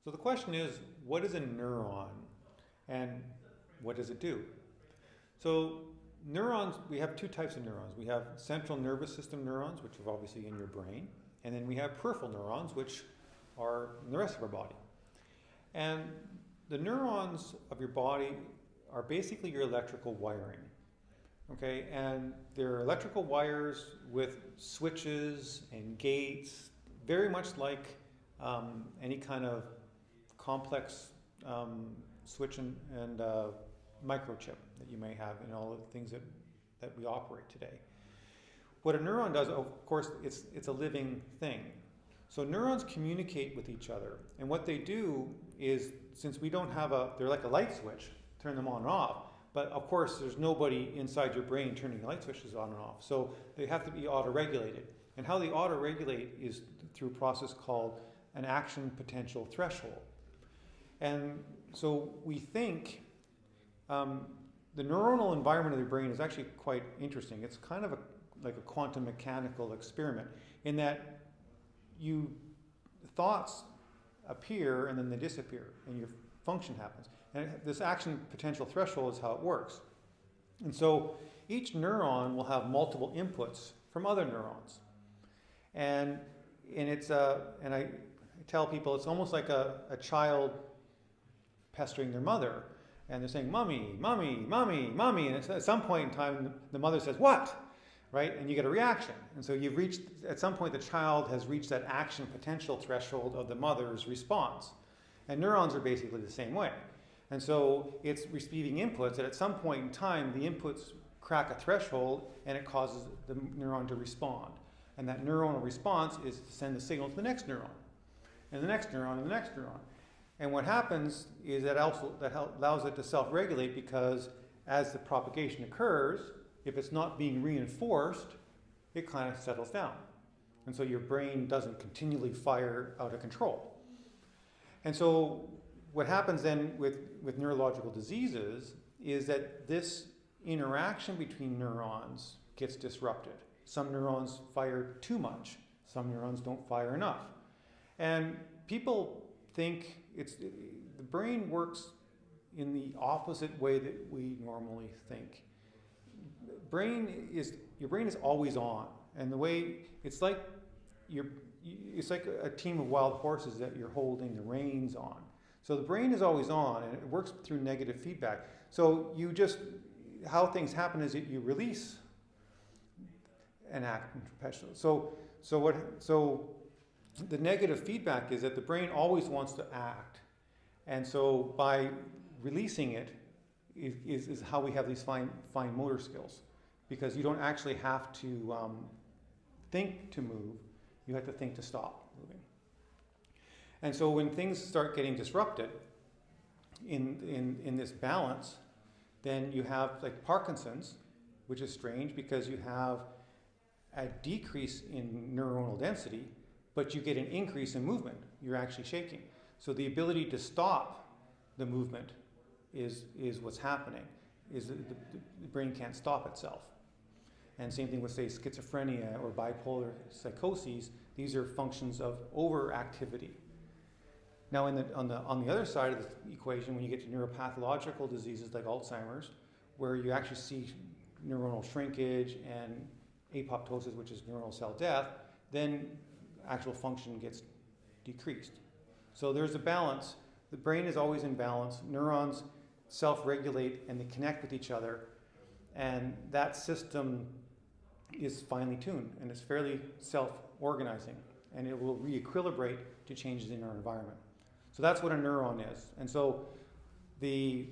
So the question is, what is a neuron and what does it do? So neurons, we have two types of neurons. We have central nervous system neurons, which are obviously in your brain, and then we have peripheral neurons, which are in the rest of our body. And the neurons of your body are basically your electrical wiring. Okay, and they're electrical wires with switches and gates, very much like any kind of complex switch and microchip that you may have in all the things that we operate today. What a neuron does, of course, it's a living thing. So neurons communicate with each other, and what they do is, since we don't have they're like a light switch, turn them on and off, but of course there's nobody inside your brain turning the light switches on and off, so they have to be auto-regulated. And how they auto-regulate is through a process called an action potential threshold. And so we think the neuronal environment of the brain is actually quite interesting. It's kind of like a quantum mechanical experiment in that thoughts appear and then they disappear and your function happens. And this action potential threshold is how it works. And so each neuron will have multiple inputs from other neurons. And it's and I tell people it's almost like a child pestering their mother, and they're saying, "Mommy, mommy, mommy, mommy," and at some point in time, the mother says, "What?" Right? And you get a reaction. And so you've reached, at some point, the child has reached that action potential threshold of the mother's response. And neurons are basically the same way. And so it's receiving inputs, and at some point in time, the inputs crack a threshold, and it causes the neuron to respond. And that neuronal response is to send the signal to the next neuron, and the next neuron, and the next neuron. And what happens is that allows it to self-regulate, because as the propagation occurs, if it's not being reinforced, it kind of settles down. And so your brain doesn't continually fire out of control. And so what happens then with neurological diseases is that this interaction between neurons gets disrupted. Some neurons fire too much. Some neurons don't fire enough. And people think the brain works in the opposite way that we normally think. Your brain is always on, and the way it's like a team of wild horses that you're holding the reins on. So the brain is always on, and it works through negative feedback. So how things happen is that you release an act perpetually. So the negative feedback is that the brain always wants to act, and so by releasing it is how we have these fine motor skills, because you don't actually have to think to move, you have to think to stop moving. And so when things start getting disrupted in this balance, then you have like Parkinson's, which is strange because you have a decrease in neuronal density, but you get an increase in movement. You're actually shaking. So the ability to stop the movement is what's happening, is the brain can't stop itself. And same thing with, say, schizophrenia or bipolar psychoses. These are functions of overactivity. Now, on the other side of the equation, when you get to neuropathological diseases like Alzheimer's, where you actually see neuronal shrinkage and apoptosis, which is neuronal cell death, then actual function gets decreased. So there's a balance. The brain is always in balance. Neurons self-regulate and they connect with each other, and that system is finely tuned and it's fairly self-organizing, and it will re-equilibrate to changes in our environment. So that's what a neuron is. And so the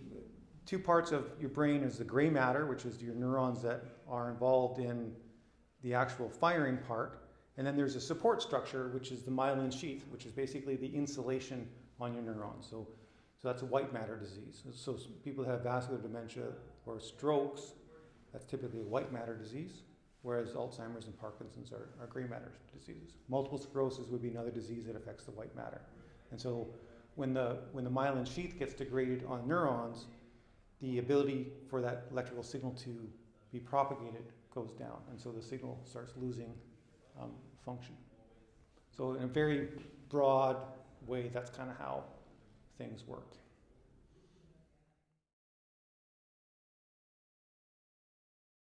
two parts of your brain is the gray matter, which is your neurons that are involved in the actual firing part, and then there's a support structure, which is the myelin sheath, which is basically the insulation on your neurons. So that's a white matter disease. So people that have vascular dementia or strokes, that's typically a white matter disease, whereas Alzheimer's and Parkinson's are gray matter diseases. Multiple sclerosis would be another disease that affects the white matter. And so when the myelin sheath gets degraded on neurons, the ability for that electrical signal to be propagated goes down, and so the signal starts losing function. So in a very broad way, that's kind of how things work.